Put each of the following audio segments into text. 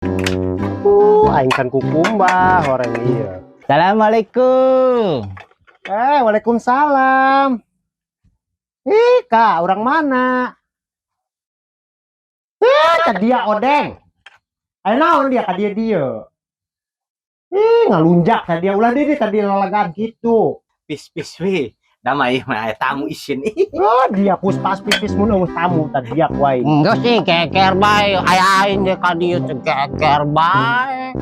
Aing kan kukumba orang iya. Assalamualaikum. Waalaikumsalam. Kak, orang mana? Dia odeng. Ayo naon dia ka dia. Ngalunjak ka dia ulah diri tadi lalagan gitu. Pis we. Damai mah tamu isin. Dia puspas pipis mun eueuh tamu tadi dia kuai. Enggak sih keker bae. Ayain dia ka dieu teh keker bae.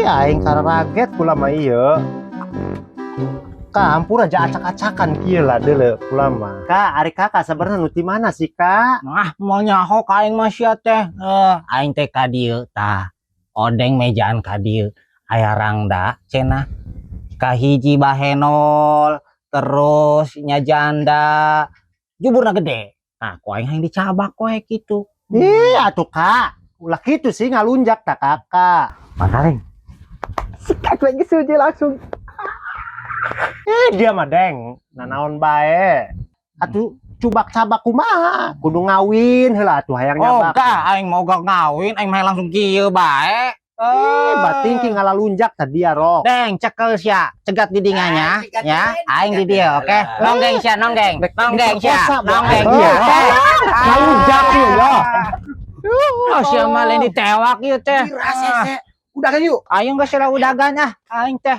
Aing kararaget kula mah ieu. Kak, ampun aja acak-acakan kieu lah deuleu kula mah. Kak, ari kakak sebenarnya nu ti mana sih, Kak? Nah, mau nyaho ka aing mah sia teh. Aing teh ka dieu tah. Odeng mejaan ka dieu. Aya rangda cenah. Kahiji bahenol, terus nya janda. Juburna gede. Nah, ku aing hayang dicabak we kitu. Atuh Kak, ulah kitu sih ngalunjak tak kakak. Makaring. Sikat lagi suji langsung. Dia mah deng, nanaon bae. Atuh cubak cabak kumaha, kudu ngawin heula atuh hayang nyabak. Kak, aing mau gak ngawin, aing mah langsung kieu bae. Bating ki ngalalunjak tadi ya rok. Deng, cekel sia, cegat di dinganya, ya. Aing di dia, oke. Nonggeng sia, nonggeng. Nonggeng sia, nonggeng sia. Ngalunjak ieu ya. Oh, sia mah lain ditewak ieu teh. Udah kan yuk. Ayo geus udagan ah, aing teh.